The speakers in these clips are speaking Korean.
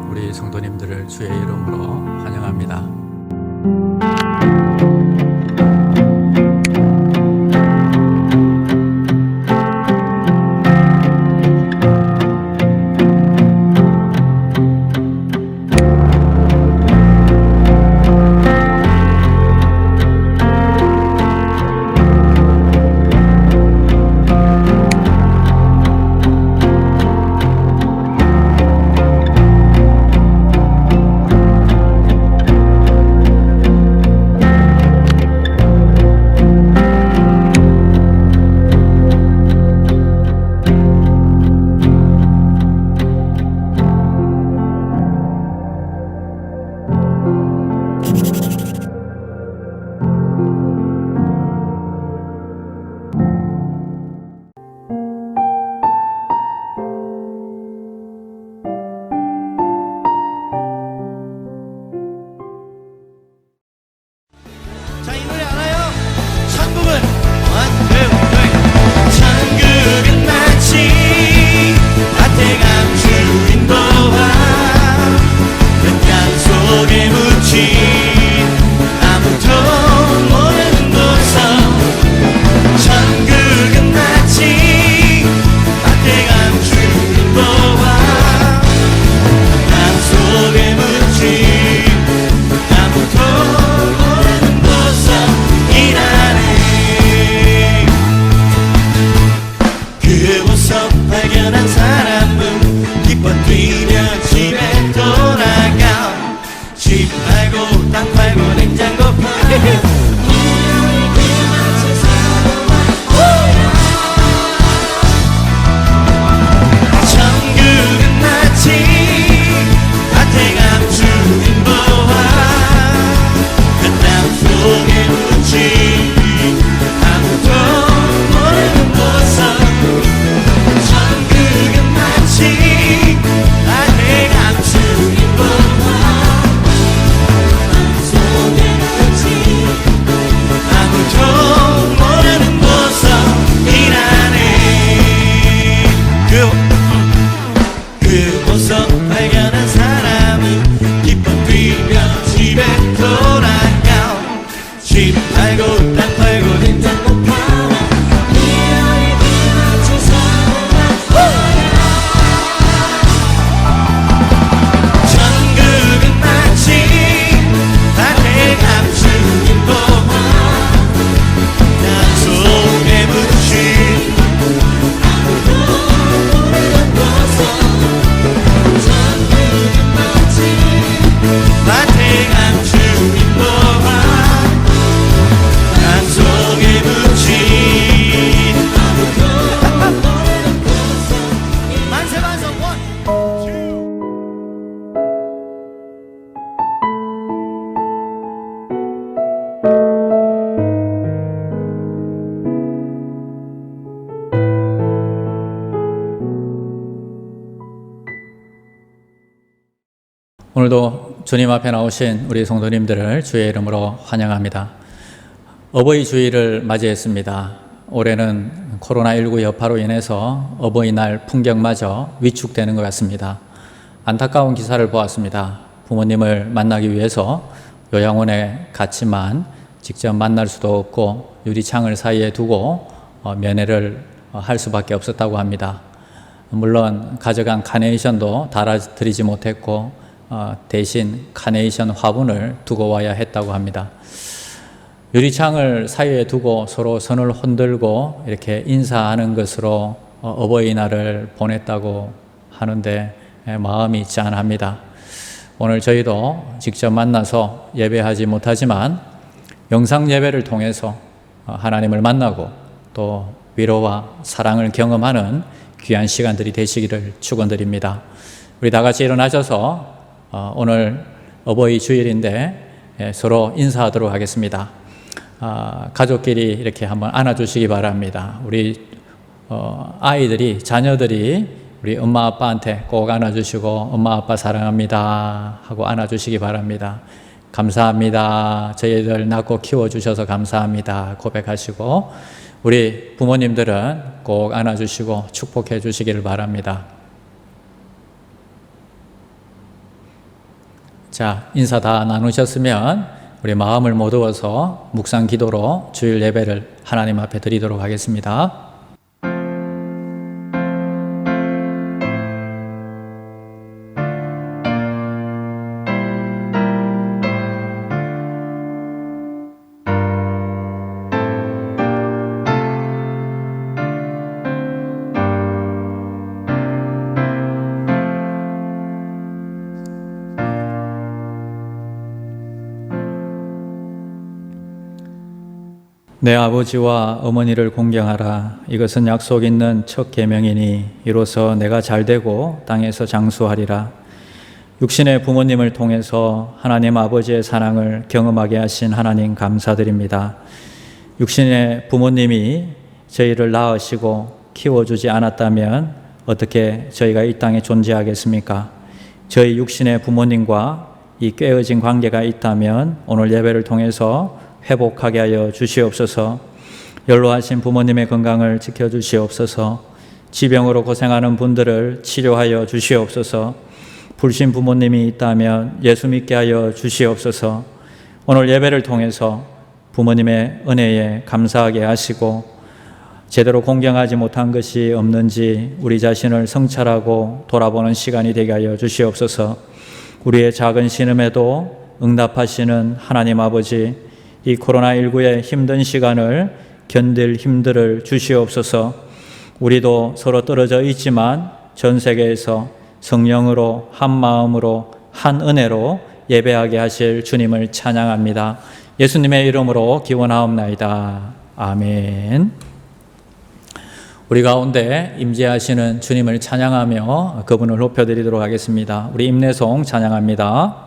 우리 성도님들을 주의 이름으로 환영합니다. 자, 이 노래 알아요? 천국은 one, two, three. 천국은 마치 아태감 주인 보아 그 땅 속에 묻힌 아무도 모르는 도성. 천국은 마치 아태감 주인 보아 땅 속에 묻힌 아무도 그곳서 발견한 사람은 기뻐 뛰며 집에 돌아가. 집 팔고 땅 팔고 냉장고 팔고 천국은 마치 아태감 주인 보아 그 땅 속에 묻힌 아무도 모르는 도성. 천국은 마치 아태감 주인 보아 땅 속에 묻힌 아무도 모르는 도성이라네. 그곳서 발견한 사람은 기뻐 뛰며 집에 돌아가. 집 팔고 땅 팔고 냉장고 팔아 미련이 뒤마치 살아가. 천국은 마치 아태감 주인 보아 땅 속에 묻힌 아무도 모르는 도성. 천국은 마치 아태감 주인 보아 땅 속에 묻힌 아무도 모르는 도성. 만세 만세 원, 투. 오늘도 주님 앞에 나오신 우리 성도님들을 주의 이름으로 환영합니다. 어버이 주일을 맞이했습니다. 올해는 코로나19 여파로 인해서 어버이날 풍경마저 위축되는 것 같습니다. 안타까운 기사를 보았습니다. 부모님을 만나기 위해서 요양원에 갔지만 직접 만날 수도 없고 유리창을 사이에 두고 면회를 할 수밖에 없었다고 합니다. 물론 가져간 카네이션도 달아드리지 못했고 대신 카네이션 화분을 두고 와야 했다고 합니다. 유리창을 사이에 두고 서로 손을 흔들고 이렇게 인사하는 것으로 어버이날을 보냈다고 하는데 마음이 짠합니다. 오늘 저희도 직접 만나서 예배하지 못하지만 영상 예배를 통해서 하나님을 만나고 또 위로와 사랑을 경험하는 귀한 시간들이 되시기를 축원드립니다. 우리 다 같이 일어나셔서 오늘 어버이 주일인데 서로 인사하도록 하겠습니다. 가족끼리 이렇게 한번 안아주시기 바랍니다. 우리 아이들이, 자녀들이 우리 엄마 아빠한테 꼭 안아주시고 엄마 아빠 사랑합니다 하고 안아주시기 바랍니다. 감사합니다. 저희들 낳고 키워주셔서 감사합니다 고백하시고, 우리 부모님들은 꼭 안아주시고 축복해 주시기를 바랍니다. 자, 인사 다 나누셨으면 우리 마음을 모두어서 묵상 기도로 주일 예배를 하나님 앞에 드리도록 하겠습니다. 내 아버지와 어머니를 공경하라. 이것은 약속 있는 첫 계명이니 이로써 내가 잘되고 땅에서 장수하리라. 육신의 부모님을 통해서 하나님 아버지의 사랑을 경험하게 하신 하나님 감사드립니다. 육신의 부모님이 저희를 낳으시고 키워주지 않았다면 어떻게 저희가 이 땅에 존재하겠습니까? 저희 육신의 부모님과 이 깨어진 관계가 있다면 오늘 예배를 통해서 회복하게 하여 주시옵소서. 연로하신 부모님의 건강을 지켜주시옵소서. 지병으로 고생하는 분들을 치료하여 주시옵소서. 불신 부모님이 있다면 예수 믿게 하여 주시옵소서. 오늘 예배를 통해서 부모님의 은혜에 감사하게 하시고, 제대로 공경하지 못한 것이 없는지 우리 자신을 성찰하고 돌아보는 시간이 되게 하여 주시옵소서. 우리의 작은 신음에도 응답하시는 하나님 아버지, 이 코로나19의 힘든 시간을 견딜 힘들을 주시옵소서. 우리도 서로 떨어져 있지만 전 세계에서 성령으로 한 마음으로 한 은혜로 예배하게 하실 주님을 찬양합니다. 예수님의 이름으로 기원하옵나이다. 아멘. 우리 가운데 임재하시는 주님을 찬양하며 그분을 높여드리도록 하겠습니다. 우리 임내송 찬양합니다.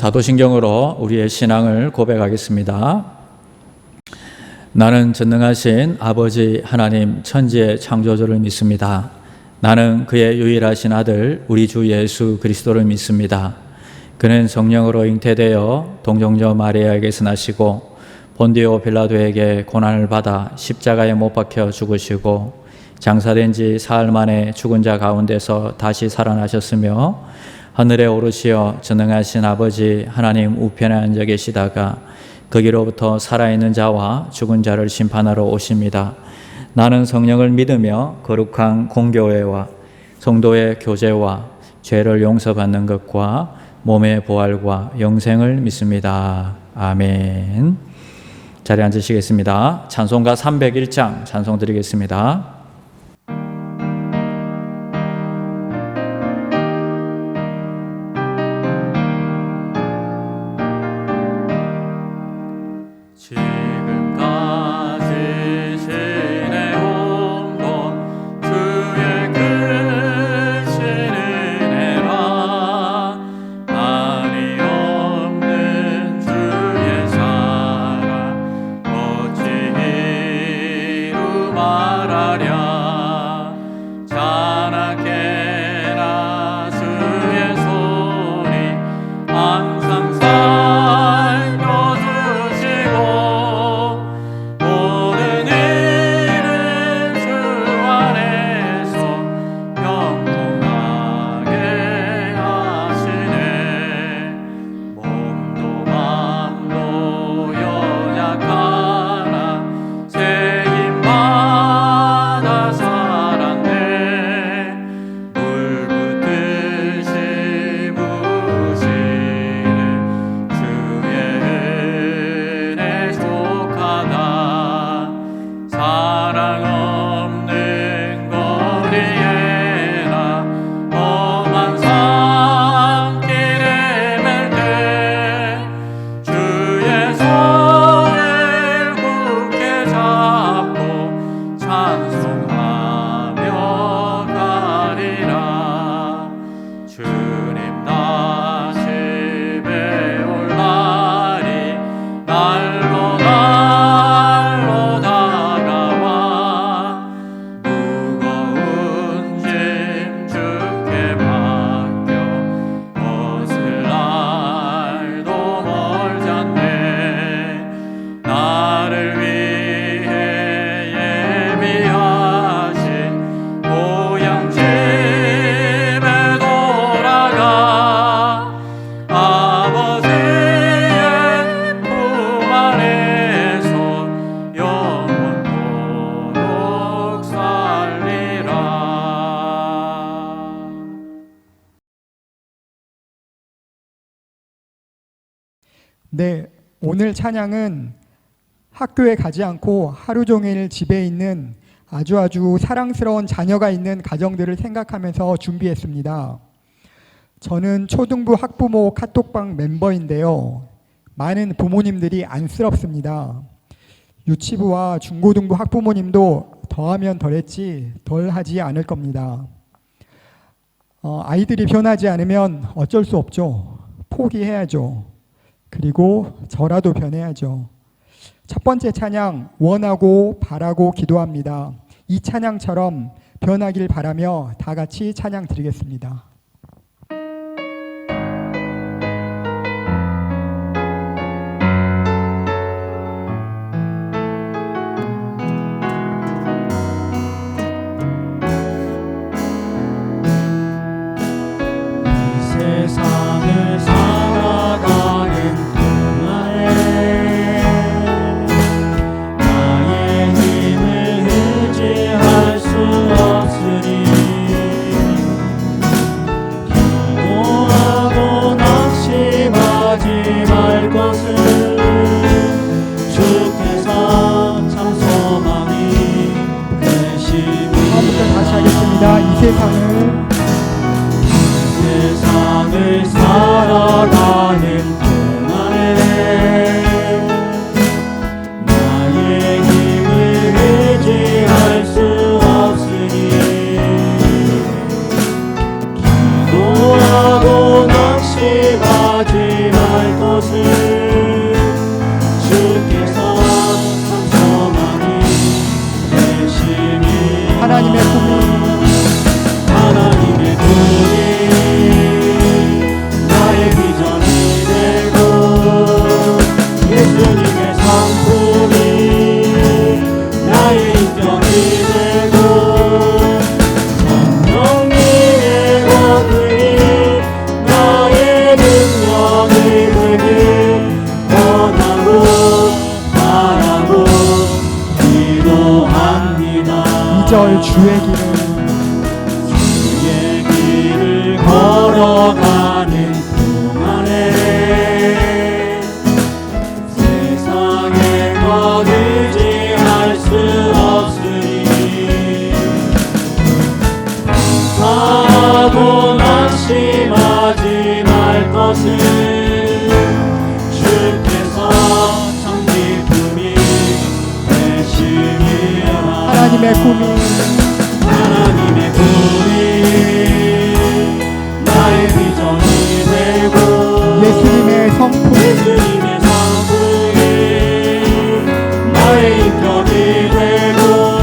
사도신경으로 우리의 신앙을 고백하겠습니다. 나는 전능하신 아버지 하나님 천지의 창조주를 믿습니다. 나는 그의 유일하신 아들 우리 주 예수 그리스도를 믿습니다. 그는 성령으로 잉태되어 동정녀 마리아에게서 나시고 본디오 빌라도에게 고난을 받아 십자가에 못 박혀 죽으시고 장사된 지 사흘 만에 죽은 자 가운데서 다시 살아나셨으며 하늘에 오르시어 전능하신 아버지 하나님 우편에 앉아 계시다가 거기로부터 살아있는 자와 죽은 자를 심판하러 오십니다. 나는 성령을 믿으며 거룩한 공교회와 성도의 교제와 죄를 용서받는 것과 몸의 부활과 영생을 믿습니다. 아멘. 자리에 앉으시겠습니다. 찬송가 301장 찬송 드리겠습니다. 네, 오늘 찬양은 학교에 가지 않고 하루 종일 집에 있는 아주 사랑스러운 자녀가 있는 가정들을 생각하면서 준비했습니다. 저는 초등부 학부모 카톡방 멤버인데요. 많은 부모님들이 안쓰럽습니다. 유치부와 중고등부 학부모님도 더하면 덜했지 덜하지 않을 겁니다. 아이들이 변하지 않으면 어쩔 수 없죠. 포기해야죠. 그리고 저라도 변해야죠. 첫 번째 찬양 원하고 바라고 기도합니다. 이 찬양처럼 변하길 바라며 다 같이 찬양 드리겠습니다. 세상을 살아가는 동안에 나의 힘을 의지할 수 없으니 기도하고 낙심하지 말 것을 주께서 참 소망이 되시니 처음부터 다시 하겠습니다. 이 세상을 살아가는 동안에 나의 힘을 의지할 수 없으니 기도하고 낙심하지 말 것을 주께서 참 소망이 되시니 하나님의 꿈이 걸을 주의 길을 주의 길을 걸어가는 동안에 세상에 더 의지할 수 없으니 사고 낙심하지 말 것을 주께서 참 기쁨이 되시리라. 하나님의 꿈이 하나님의 꿈이 나의 비전이 되고 예수님의 성품 예수님의 성품이 나의 인격이 되고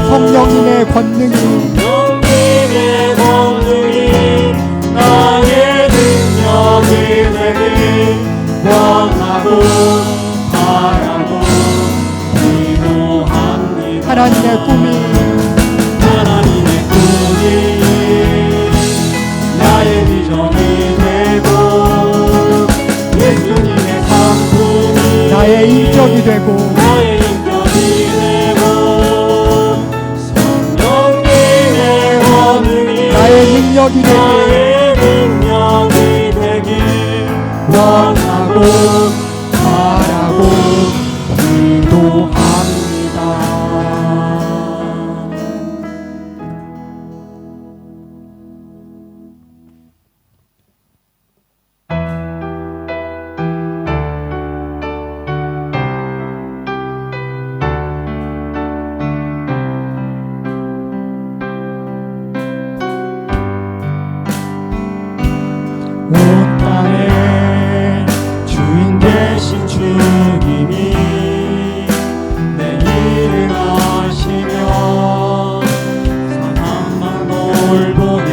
성령님의 권능이 성령님의 권능이 나의 능력이 되길 원하고 바라고 기도합니다. 하나님의 꿈이 하나님의 꿈이 나의 비전이 되고 예수님의 상품이 나의 인격이 되고 나의 인격이 되고 성령님의 권능이 나의 능력이 되고 나의 능력이 되길 원하고 바라고 기도합니다. 온 땅의 주인 되신 주님이 내 일을 하시며 사랑만 돌보네.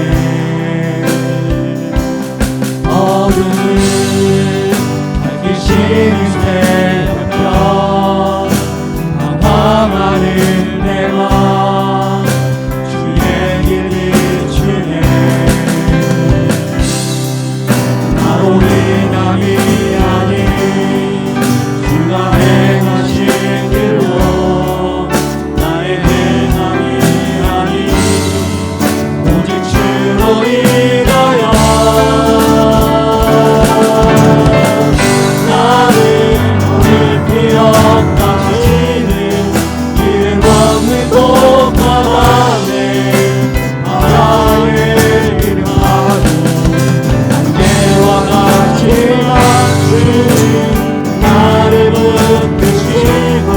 어둠을 밝히시는 새벽별 방황하는 내가 주의 길 비추네. 나로 인함이 아닌 주가 행하신 길로 나의 행함이 아닌 오직 주로 인하여 나는 오늘 피어까지는 이름 없는 꽃바다네. 바다의 이름하고 안개와 같지만 주는 나를 붙드시고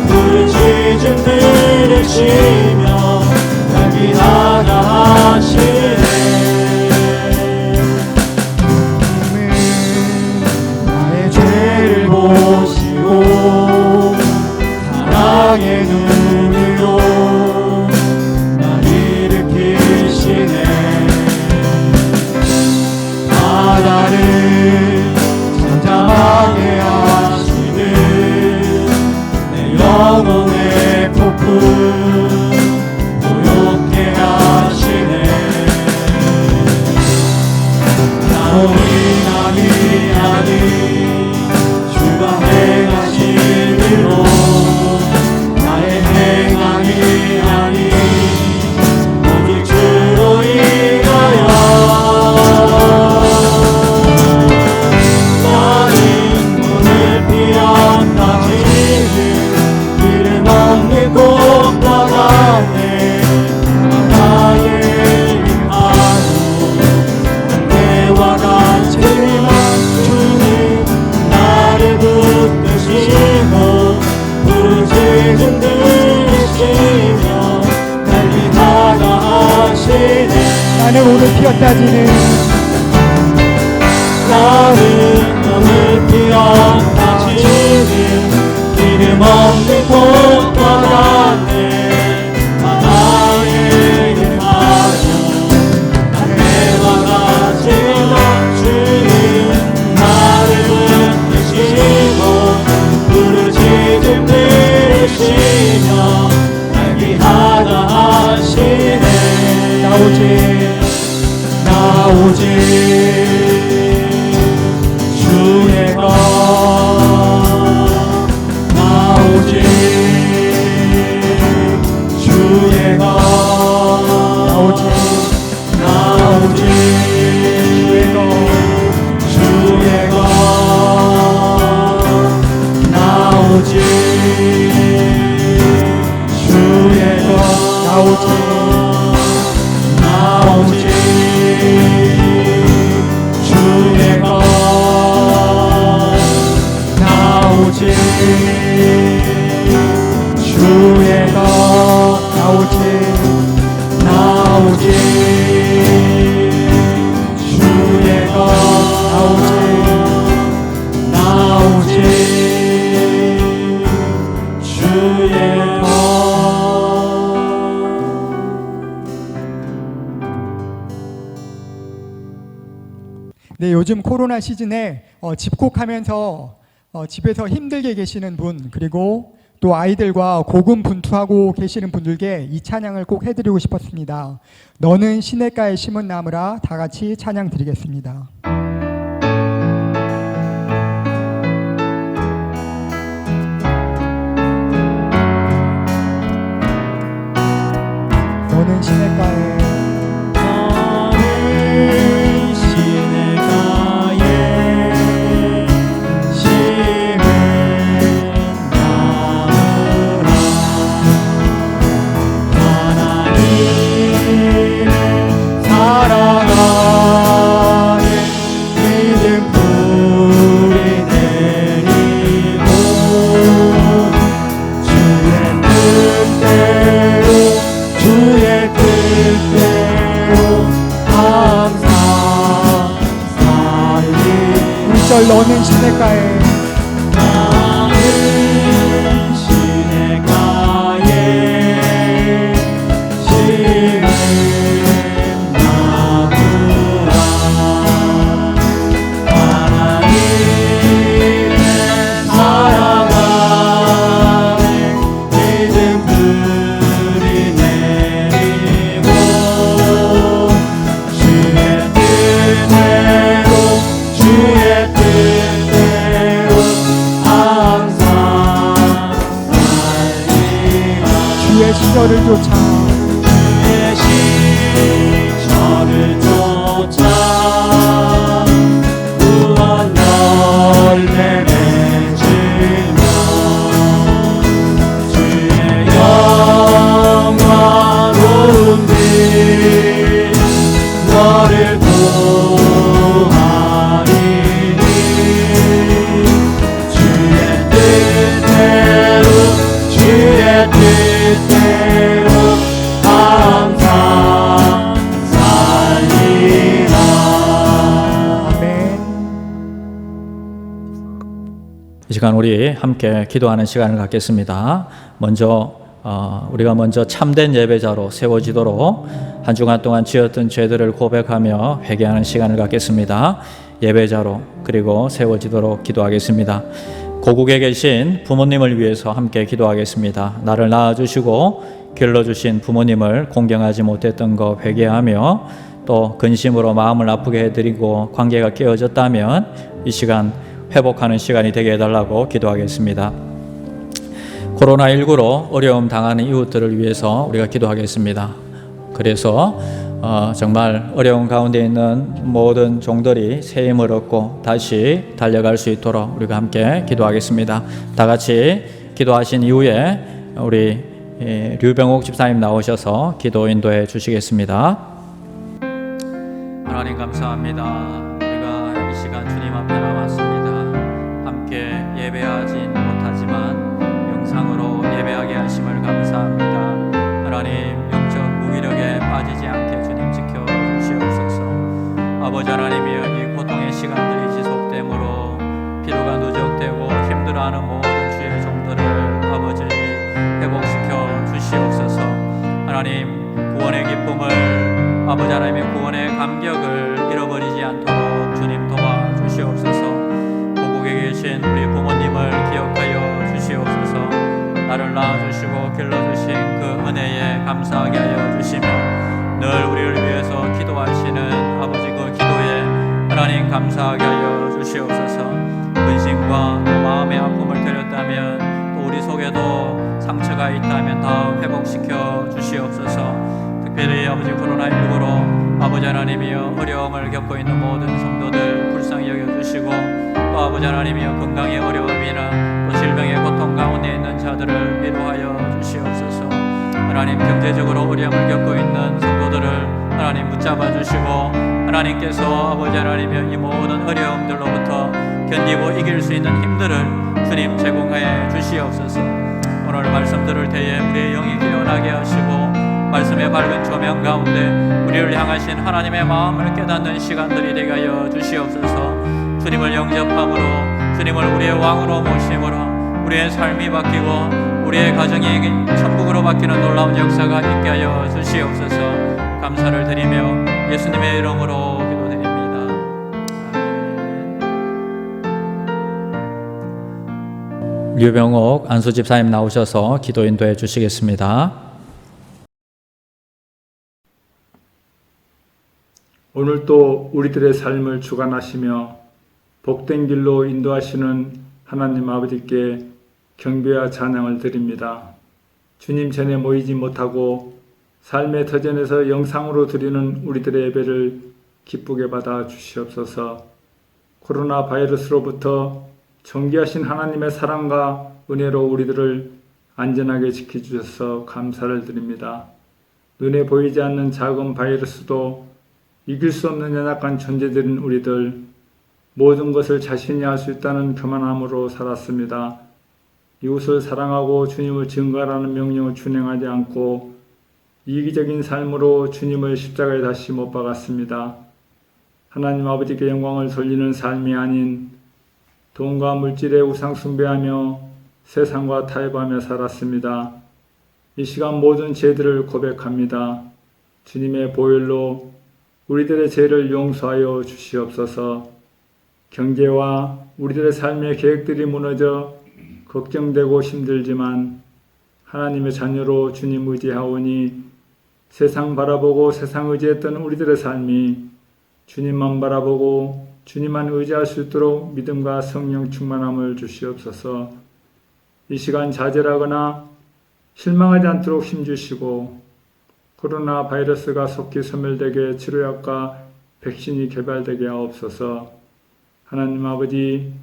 푸른 시즌 들으시며 날 귀하다 하시네. 나의 죄를 보시고 사랑의 눈으로 날 일으키시네. 바다를 잠잠하게 하시는 내 영혼의 폭풍 고요케 하시네. 나로 인함이 아닌 주가 행하신 일로 나의 행함이 아닌 오직 주로 인하여 나는 오늘 피어까지는 이름 없는 꽃바다네. 바다의 이름하고 안개와 같지만 주는 나를 붙드시고 푸른 시즌 들으시며 날 귀하다 하시네. 나는 오늘 피었다지는 나는 오늘 피어까지는 이름 없는 꽃바다네. 바다의 이름하여 안개와 같지만 주는 나를 붙드시고 푸른 시즌 들으시며 날 귀하다 하시네. 나 오직 네, 요즘 코로나 시즌에 집콕하면서 집에서 힘들게 계시는 분, 그리고 또 아이들과 고군분투하고 계시는 분들께 이 찬양을 꼭 해드리고 싶었습니다. 너는 시냇가에 심은 나무라. 다 같이 찬양 드리겠습니다. 너는 시냇가에 너는 시냇가에 시절을 쫓아 주의 시절을 쫓아 무한 열매 맺으며 주의 영화로운 빛 너를 구하리니 주의 뜻대로 주의 뜻대로 항상 살리라. 아멘. 이 시간 우리 함께 기도하는 시간을 갖겠습니다. 우리가 먼저 참된 예배자로 세워지도록 한 주간 동안 지었던 죄들을 고백하며 회개하는 시간을 갖겠습니다. 예배자로 그리고 세워지도록 기도하겠습니다. 고국에 계신 부모님을 위해서 함께 기도하겠습니다. 나를 낳아주시고 길러주신 부모님을 공경하지 못했던 것 회개하며 또 근심으로 마음을 아프게 해드리고 관계가 깨어졌다면 이 시간 회복하는 시간이 되게 해달라고 기도하겠습니다. 코로나19로 어려움 당하는 이웃들을 위해서 우리가 기도하겠습니다. 그래서 정말 어려운 가운데 있는 모든 종들이 새 힘을 얻고 다시 달려갈 수 있도록 우리가 함께 기도하겠습니다. 다 같이 기도하신 이후에 우리 류병옥 집사님 나오셔서 기도 인도해 주시겠습니다. 하나님 감사합니다. 우리가 이 시간 주님 앞에 나왔습니다. 함께 예배하진 못하지만 영상으로 예배하게 하심을 감사합니다. 하나님 영적 무기력에 빠지지 않게 주님 지켜주시옵소서. 아버지 하나님이여 이 고통의 시간들이 지속되므로 피로가 누적되고 힘들어하는 모든 주의 종들을 아버지 회복시켜 주시옵소서. 하나님 구원의 기쁨을 아버지 하나님의 구원의 감격을 잃어버리지 않도록 주님 도와주시옵소서. 고국에 계신 우리 부모님을 기억하여 주시옵소서. 나를 낳아주시고 길러주신 그 은혜에 감사하게 하여 주시며 늘 우리를 위해서 기도하시는 아버지 그 기도에 하나님 감사하게 하여 주시옵소서. 근심과 또 마음의 아픔을 드렸다면 또 우리 속에도 상처가 있다면 다 회복시켜 주시옵소서. 특별히 아버지 코로나19로 아버지 하나님이여 어려움을 겪고 있는 모든 성도들 불쌍히 여겨주시고 또 아버지 하나님이여 건강의 어려움이나 또 질병의 고통 가운데 있는 자들을 위로하여 주시옵소서. 하나님 경제적으로 어려움을 겪고 있는 성도들을 하나님 붙잡아 주시고 하나님께서 아버지 하나님이여 이 모든 어려움들로부터 견디고 이길 수 있는 힘들을 주님 제공하여 주시옵소서. 오늘 말씀 들을 때에 우리의 영이 깨어나게 하시고 말씀의 밝은 조명 가운데 우리를 향하신 하나님의 마음을 깨닫는 시간들이 되게 하여 주시옵소서. 주님을 영접함으로 주님을 우리의 왕으로 모심으로 우리의 삶이 바뀌고 우리의 가정이 천국으로 바뀌는 놀라운 역사가 있게 하여 주시옵소서. 감사를 드리며 예수님의 이름으로 기도드립니다. 류병옥 안수집사님 나오셔서 기도 인도해 주시겠습니다. 오늘도 우리들의 삶을 주관하시며 복된 길로 인도하시는 하나님 아버지께 경배와 찬양을 드립니다. 주님 전에 모이지 못하고 삶의 터전에서 영상으로 드리는 우리들의 예배를 기쁘게 받아 주시옵소서. 코로나 바이러스로부터 존귀하신 하나님의 사랑과 은혜로 우리들을 안전하게 지켜주셔서 감사를 드립니다. 눈에 보이지 않는 작은 바이러스도 이길 수 없는 연약한 존재들인 우리들, 모든 것을 자신이 할 수 있다는 교만함으로 살았습니다. 이웃을 사랑하고 주님을 증거하라는 명령을 준행하지 않고 이기적인 삶으로 주님을 십자가에 다시 못 박았습니다. 하나님 아버지께 영광을 돌리는 삶이 아닌 돈과 물질의 우상 숭배하며 세상과 타협하며 살았습니다. 이 시간 모든 죄들을 고백합니다. 주님의 보혈로 우리들의 죄를 용서하여 주시옵소서. 경제와 우리들의 삶의 계획들이 무너져 걱정되고 힘들지만 하나님의 자녀로 주님 의지하오니 세상 바라보고 세상 의지했던 우리들의 삶이 주님만 바라보고 주님만 의지할 수 있도록 믿음과 성령 충만함을 주시옵소서. 이 시간 좌절하거나 실망하지 않도록 힘주시고 코로나 바이러스가 속히 소멸되게 치료약과 백신이 개발되게 하옵소서. 하나님 아버지,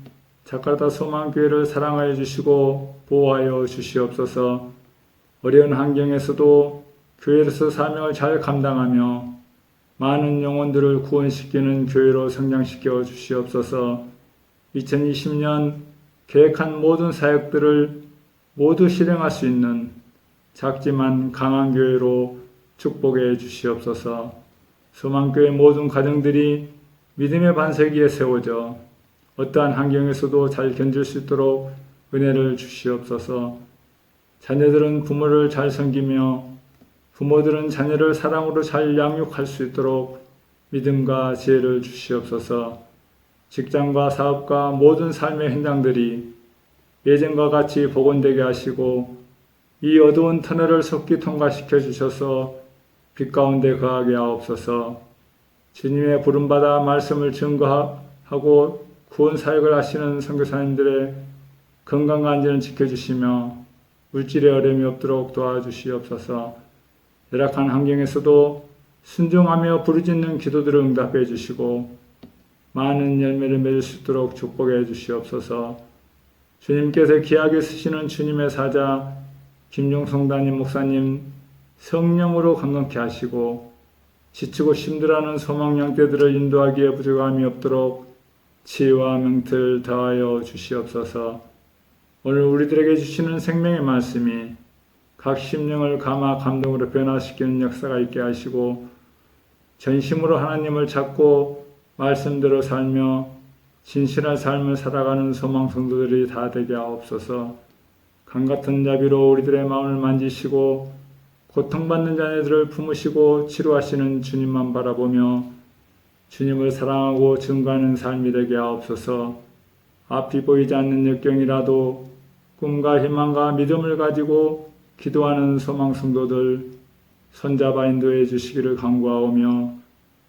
자카르타 소망교회를 사랑하여 주시고 보호하여 주시옵소서. 어려운 환경에서도 교회로서 사명을 잘 감당하며 많은 영혼들을 구원시키는 교회로 성장시켜 주시옵소서. 2020년 계획한 모든 사역들을 모두 실행할 수 있는 작지만 강한 교회로 축복해 주시옵소서. 소망교회 모든 가정들이 믿음의 반석 위에 세워져 어떠한 환경에서도 잘 견딜 수 있도록 은혜를 주시옵소서. 자녀들은 부모를 잘 섬기며 부모들은 자녀를 사랑으로 잘 양육할 수 있도록 믿음과 지혜를 주시옵소서. 직장과 사업과 모든 삶의 현장들이 예전과 같이 복원되게 하시고 이 어두운 터널을 속히 통과시켜 주셔서 빛 가운데 거하게 하옵소서. 주님의 부름받아 말씀을 증거하고 구원 사역을 하시는 선교사님들의 건강과 안전을 지켜주시며 물질의 어려움이 없도록 도와주시옵소서. 열악한 환경에서도 순종하며 부르짖는 기도들을 응답해 주시고 많은 열매를 맺을 수 있도록 축복해 주시옵소서. 주님께서 귀하게 쓰시는 주님의 사자 김종성 담임 목사님 성령으로 건강케 하시고 지치고 힘들어하는 소망 양떼들을 인도하기에 부족함이 없도록 지혜와 명철을 더하여 주시옵소서. 오늘 우리들에게 주시는 생명의 말씀이 각 심령을 감화 감동으로 변화시키는 역사가 있게 하시고 전심으로 하나님을 찾고 말씀대로 살며 진실한 삶을 살아가는 소망 성도들이 다 되게 하옵소서. 강같은 자비로 우리들의 마음을 만지시고 고통받는 자녀들을 품으시고 치료하시는 주님만 바라보며 주님을 사랑하고 증거하는 삶이 되게 하옵소서. 앞이 보이지 않는 역경이라도 꿈과 희망과 믿음을 가지고 기도하는 소망 성도들 손잡아 인도해 주시기를 간구하오며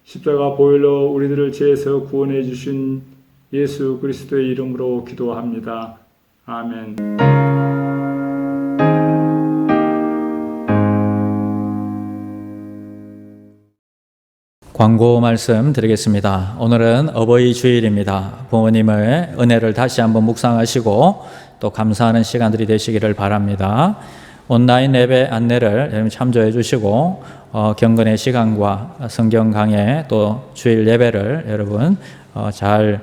십자가 보혈로 우리들을 죄에서 구원해 주신 예수 그리스도의 이름으로 기도합니다. 아멘. 광고 말씀 드리겠습니다. 오늘은 어버이 주일입니다. 부모님의 은혜를 다시 한번 묵상하시고 또 감사하는 시간들이 되시기를 바랍니다. 온라인 예배 안내를 여러분 참조해 주시고 경건의 시간과 성경 강해 또 주일 예배를 여러분 잘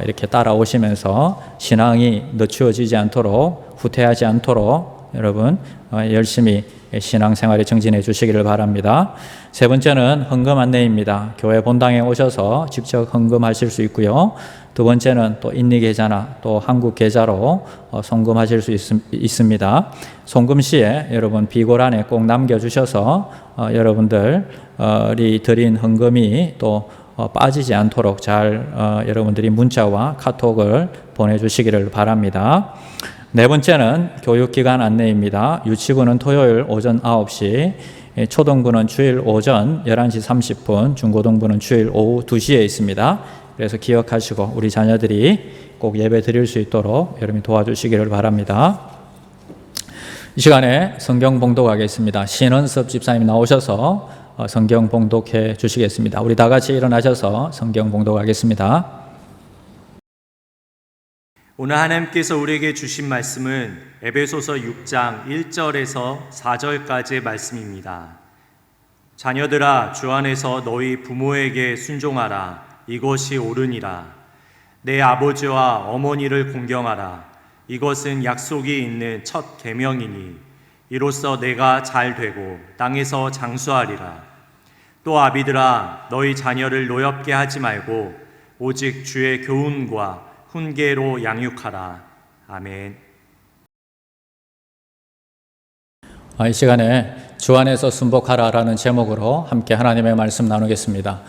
이렇게 따라오시면서 신앙이 늦추어지지 않도록 후퇴하지 않도록 여러분 열심히 신앙생활에 정진해 주시기를 바랍니다. 세 번째는 헌금 안내입니다. 교회 본당에 오셔서 직접 헌금하실 수 있고요. 두 번째는 또 인리 계좌나 또 한국 계좌로 송금하실 수 있습니다. 송금 시에 여러분 비고란에 꼭 남겨주셔서 여러분들이 드린 헌금이 또 빠지지 않도록 잘 여러분들이 문자와 카톡을 보내주시기를 바랍니다. 네 번째는 교육기간 안내입니다. 유치부는 토요일 오전 9시, 초등부는 주일 오전 11시 30분, 중고등부는 주일 오후 2시에 있습니다. 그래서 기억하시고 우리 자녀들이 꼭 예배 드릴 수 있도록 여러분이 도와주시기를 바랍니다. 이 시간에 성경 봉독하겠습니다. 신은섭 집사님 나오셔서 성경 봉독해 주시겠습니다. 우리 다 같이 일어나셔서 성경 봉독하겠습니다. 오늘 하나님께서 우리에게 주신 말씀은 에베소서 6장 1절에서 4절까지의 말씀입니다. 자녀들아, 주 안에서 너희 부모에게 순종하라. 이것이 옳으니라. 내 아버지와 어머니를 공경하라. 이것은 약속이 있는 첫 계명이니 이로써 내가 잘 되고 땅에서 장수하리라. 또 아비들아, 너희 자녀를 노엽게 하지 말고 오직 주의 교훈과 훈계로 양육하라. 아멘. 이 시간에 주 안에서 순복하라라는 제목으로 함께 하나님의 말씀 나누겠습니다.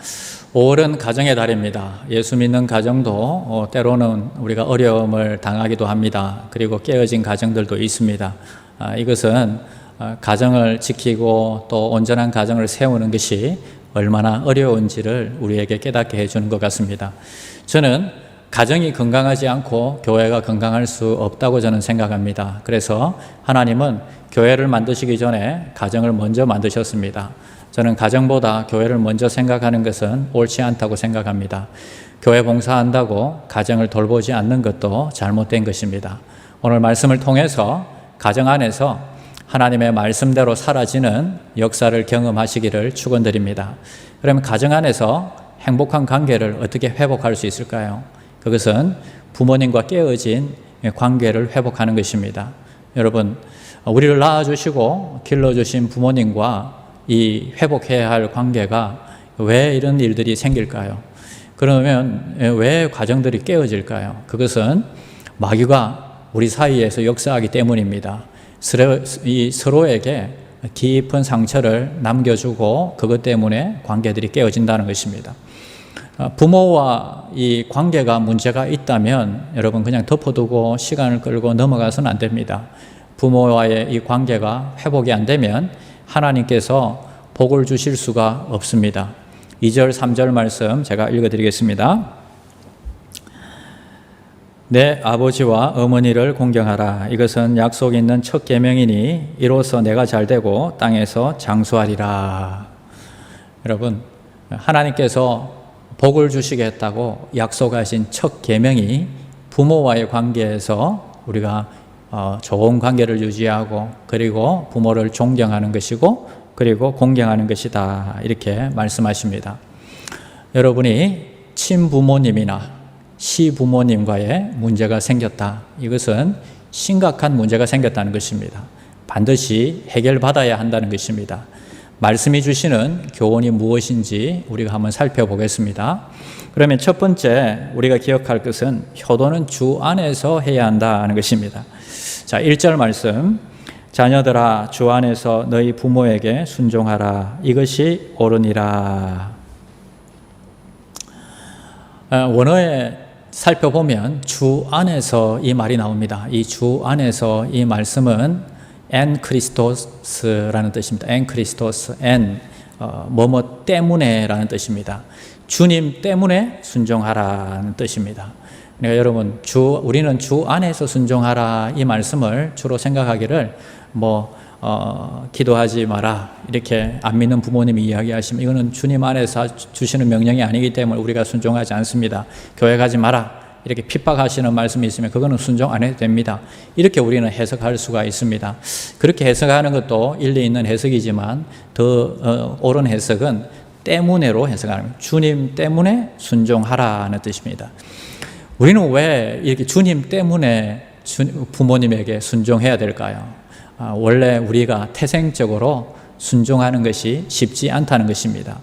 5월은 가정의 달입니다. 예수 믿는 가정도 때로는 우리가 어려움을 당하기도 합니다. 그리고 깨어진 가정들도 있습니다. 이것은 가정을 지키고 또 온전한 가정을 세우는 것이 얼마나 어려운지를 우리에게 깨닫게 해주는 것 같습니다. 저는 가정이 건강하지 않고 교회가 건강할 수 없다고 저는 생각합니다. 그래서 하나님은 교회를 만드시기 전에 가정을 먼저 만드셨습니다. 저는 가정보다 교회를 먼저 생각하는 것은 옳지 않다고 생각합니다. 교회 봉사한다고 가정을 돌보지 않는 것도 잘못된 것입니다. 오늘 말씀을 통해서 가정 안에서 하나님의 말씀대로 사라지는 역사를 경험하시기를 축원드립니다. 그러면 가정 안에서 행복한 관계를 어떻게 회복할 수 있을까요? 그것은 부모님과 깨어진 관계를 회복하는 것입니다. 여러분, 우리를 낳아주시고 길러주신 부모님과 이 회복해야 할 관계가 왜 이런 일들이 생길까요? 그러면 왜 가정들이 깨어질까요? 그것은 마귀가 우리 사이에서 역사하기 때문입니다. 서로에게 깊은 상처를 남겨주고 그것 때문에 관계들이 깨어진다는 것입니다. 부모와 이 관계가 문제가 있다면 여러분 그냥 덮어두고 시간을 끌고 넘어가서는 안 됩니다. 부모와의 이 관계가 회복이 안 되면 하나님께서 복을 주실 수가 없습니다. 2절 3절 말씀 제가 읽어드리겠습니다. 내 아버지와 어머니를 공경하라. 이것은 약속 있는 첫 계명이니 이로써 내가 잘되고 땅에서 장수하리라. 여러분, 하나님께서 복을 주시겠다고 약속하신 첫 계명이 부모와의 관계에서 우리가 좋은 관계를 유지하고 그리고 부모를 존경하는 것이고 그리고 공경하는 것이다. 이렇게 말씀하십니다. 여러분이 친부모님이나 시부모님과의 문제가 생겼다. 이것은 심각한 문제가 생겼다는 것입니다. 반드시 해결받아야 한다는 것입니다. 말씀이 주시는 교훈이 무엇인지 우리가 한번 살펴보겠습니다. 그러면 첫 번째 우리가 기억할 것은 효도는 주 안에서 해야 한다는 것입니다. 자, 1절 말씀. 자녀들아, 주 안에서 너희 부모에게 순종하라. 이것이 옳으니라. 원어에 살펴보면 주 안에서 이 말이 나옵니다. 이 주 안에서 이 말씀은 엔 크리스토스라는 뜻입니다. 엔 크리스토스, 엔 뭐뭐 때문에라는 뜻입니다. 주님 때문에 순종하라는 뜻입니다. 그러니까 여러분, 우리는 주 안에서 순종하라 이 말씀을 주로 생각하기를 기도하지 마라 이렇게 안 믿는 부모님이 이야기하시면 이거는 주님 안에서 주시는 명령이 아니기 때문에 우리가 순종하지 않습니다. 교회 가지 마라 이렇게 핍박하시는 말씀이 있으면 그거는 순종 안 해도 됩니다. 이렇게 우리는 해석할 수가 있습니다. 그렇게 해석하는 것도 일리 있는 해석이지만 더 옳은 해석은 때문에로 해석하는 겁니다. 주님 때문에 순종하라는 뜻입니다. 우리는 왜 이렇게 주님 때문에 부모님에게 순종해야 될까요? 원래 우리가 태생적으로 순종하는 것이 쉽지 않다는 것입니다.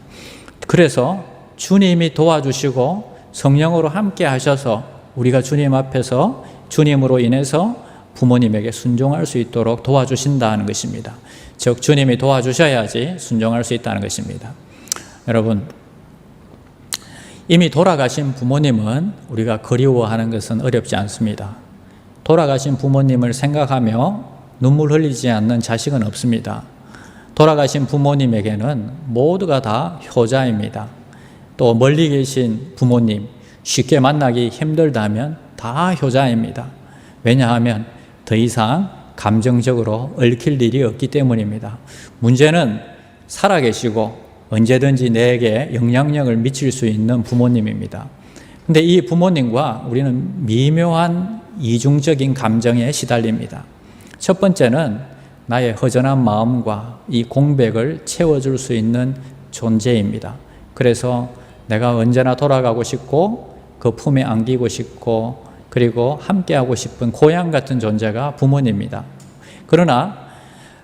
그래서 주님이 도와주시고 성령으로 함께 하셔서 우리가 주님 앞에서 주님으로 인해서 부모님에게 순종할 수 있도록 도와주신다는 것입니다. 즉 주님이 도와주셔야지 순종할 수 있다는 것입니다. 여러분, 이미 돌아가신 부모님은 우리가 그리워하는 것은 어렵지 않습니다. 돌아가신 부모님을 생각하며 눈물 흘리지 않는 자식은 없습니다. 돌아가신 부모님에게는 모두가 다 효자입니다. 또 멀리 계신 부모님 쉽게 만나기 힘들다면 다 효자입니다. 왜냐하면 더 이상 감정적으로 얽힐 일이 없기 때문입니다. 문제는 살아계시고 언제든지 내게 영향력을 미칠 수 있는 부모님입니다. 근데 이 부모님과 우리는 미묘한 이중적인 감정에 시달립니다. 첫 번째는 나의 허전한 마음과 이 공백을 채워줄 수 있는 존재입니다. 그래서 내가 언제나 돌아가고 싶고 그 품에 안기고 싶고 그리고 함께하고 싶은 고향 같은 존재가 부모님입니다. 그러나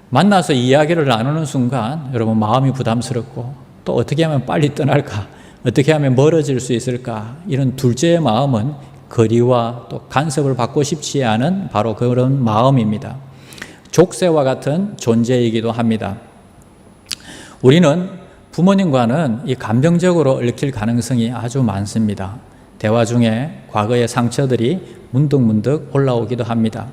만나서 이야기를 나누는 순간 여러분 마음이 부담스럽고 또 어떻게 하면 빨리 떠날까? 어떻게 하면 멀어질 수 있을까? 이런 둘째의 마음은 거리와 또 간섭을 받고 싶지 않은 바로 그런 마음입니다. 족쇄와 같은 존재이기도 합니다. 우리는 부모님과는 이 감정적으로 얽힐 가능성이 아주 많습니다. 대화 중에 과거의 상처들이 문득문득 올라오기도 합니다.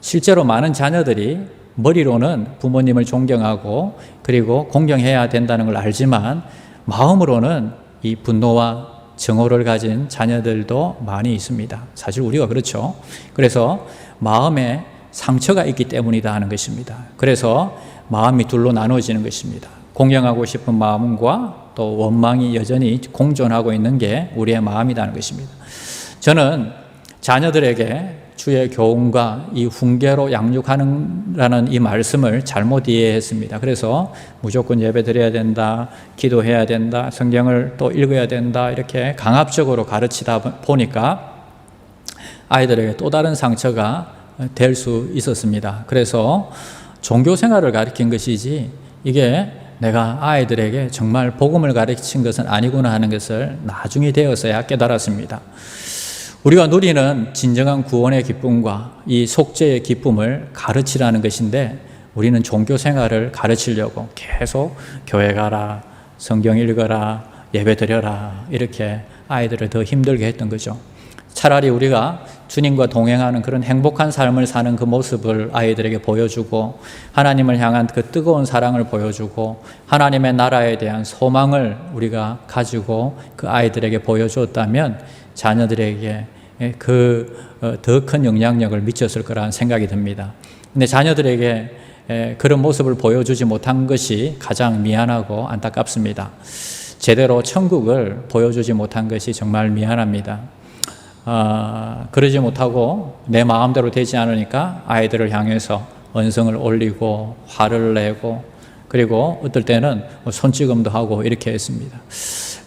실제로 많은 자녀들이 머리로는 부모님을 존경하고 그리고 공경해야 된다는 걸 알지만 마음으로는 이 분노와 정오를 가진 자녀들도 많이 있습니다. 사실 우리가 그렇죠. 그래서 마음에 상처가 있기 때문이다 하는 것입니다. 그래서 마음이 둘로 나눠지는 것입니다. 공경하고 싶은 마음과 또 원망이 여전히 공존하고 있는 게 우리의 마음이라는 것입니다. 저는 자녀들에게 주의 교훈과 이 훈계로 양육하는라는 이 말씀을 잘못 이해했습니다. 그래서 무조건 예배 드려야 된다, 기도해야 된다, 성경을 또 읽어야 된다 이렇게 강압적으로 가르치다 보니까 아이들에게 또 다른 상처가 될 수 있었습니다. 그래서 종교 생활을 가르친 것이지 이게 내가 아이들에게 정말 복음을 가르친 것은 아니구나 하는 것을 나중에 되어서야 깨달았습니다. 우리가 누리는 진정한 구원의 기쁨과 이 속죄의 기쁨을 가르치라는 것인데 우리는 종교 생활을 가르치려고 계속 교회 가라, 성경 읽어라, 예배 드려라 이렇게 아이들을 더 힘들게 했던 거죠. 차라리 우리가 주님과 동행하는 그런 행복한 삶을 사는 그 모습을 아이들에게 보여주고 하나님을 향한 그 뜨거운 사랑을 보여주고 하나님의 나라에 대한 소망을 우리가 가지고 그 아이들에게 보여주었다면 자녀들에게 더 큰 영향력을 미쳤을 거라는 생각이 듭니다. 근데 자녀들에게 그런 모습을 보여주지 못한 것이 가장 미안하고 안타깝습니다. 제대로 천국을 보여주지 못한 것이 정말 미안합니다. 그러지 못하고 내 마음대로 되지 않으니까 아이들을 향해서 언성을 올리고 화를 내고 그리고 어떨 때는 손찌검도 하고 이렇게 했습니다.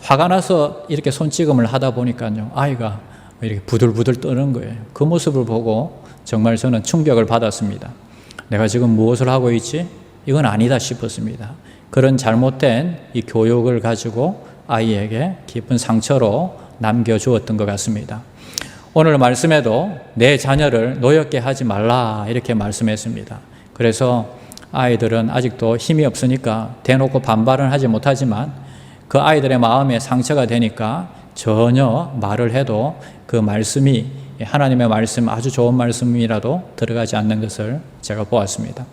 화가 나서 이렇게 손찌검을 하다 보니까요 아이가 이렇게 부들부들 떠는 거예요. 그 모습을 보고 정말 저는 충격을 받았습니다. 내가 지금 무엇을 하고 있지? 이건 아니다 싶었습니다. 그런 잘못된 이 교육을 가지고 아이에게 깊은 상처로 남겨주었던 것 같습니다. 오늘 말씀에도 내 자녀를 노엽게 하지 말라 이렇게 말씀했습니다. 그래서 아이들은 아직도 힘이 없으니까 대놓고 반발은 하지 못하지만 그 아이들의 마음에 상처가 되니까 전혀 말을 해도 그 말씀이 하나님의 말씀 아주 좋은 말씀이라도 들어가지 않는 것을 제가 보았습니다.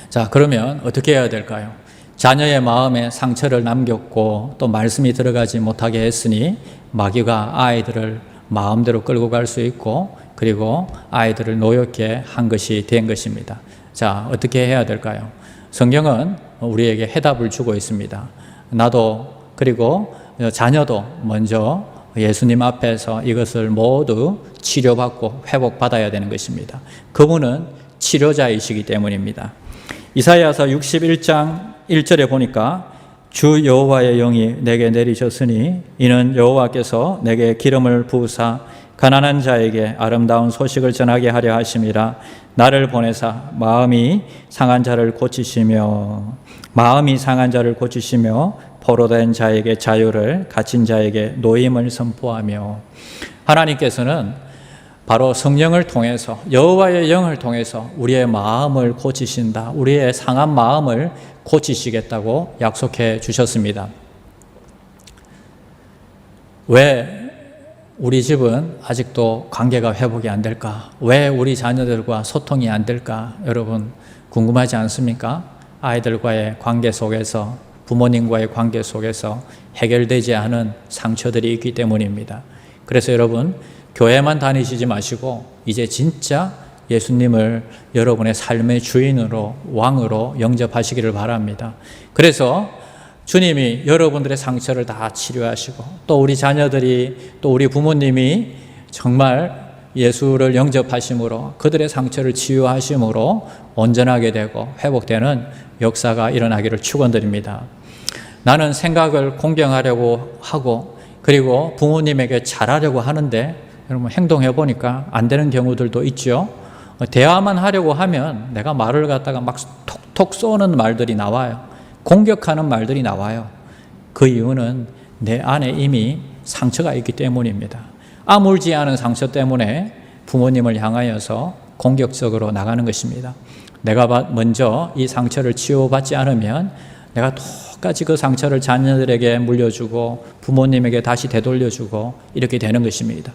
자, 그러면 어떻게 해야 될까요? 자녀의 마음에 상처를 남겼고 또 말씀이 들어가지 못하게 했으니 마귀가 아이들을 마음대로 끌고 갈 수 있고 그리고 아이들을 노엽게 한 것이 된 것입니다. 자, 어떻게 해야 될까요? 성경은 우리에게 해답을 주고 있습니다. 나도 그리고 자녀도 먼저 예수님 앞에서 이것을 모두 치료받고 회복받아야 되는 것입니다. 그분은 치료자이시기 때문입니다. 이사야서 61장 1절에 보니까 주 여호와의 영이 내게 내리셨으니 이는 여호와께서 내게 기름을 부으사 가난한 자에게 아름다운 소식을 전하게 하려 하심이라. 나를 보내사 마음이 상한 자를 고치시며 포로된 자에게 자유를, 갇힌 자에게 노임을 선포하며. 하나님께서는 바로 성령을 통해서 여호와의 영을 통해서 우리의 마음을 고치신다. 우리의 상한 마음을 고치시겠다고 약속해 주셨습니다. 왜 우리 집은 아직도 관계가 회복이 안 될까? 왜 우리 자녀들과 소통이 안 될까? 여러분 궁금하지 않습니까? 아이들과의 관계 속에서, 부모님과의 관계 속에서 해결되지 않은 상처들이 있기 때문입니다. 그래서 여러분 교회만 다니시지 마시고 이제 진짜 예수님을 여러분의 삶의 주인으로, 왕으로 영접하시기를 바랍니다. 그래서 주님이 여러분들의 상처를 다 치료하시고, 또 우리 자녀들이, 또 우리 부모님이 정말 예수를 영접하심으로 그들의 상처를 치유하심으로 온전하게 되고 회복되는 역사가 일어나기를 축원드립니다. 나는 생각을 공경하려고 하고 그리고 부모님에게 잘하려고 하는데 여러분 행동해 보니까 안 되는 경우들도 있죠. 대화만 하려고 하면 내가 말을 갖다가 막 톡톡 쏘는 말들이 나와요. 공격하는 말들이 나와요. 그 이유는 내 안에 이미 상처가 있기 때문입니다. 아물지 않은 상처 때문에 부모님을 향하여서 공격적으로 나가는 것입니다. 내가 먼저 이 상처를 치유받지 않으면 내가 똑같이 그 상처를 자녀들에게 물려주고 부모님에게 다시 되돌려주고 이렇게 되는 것입니다.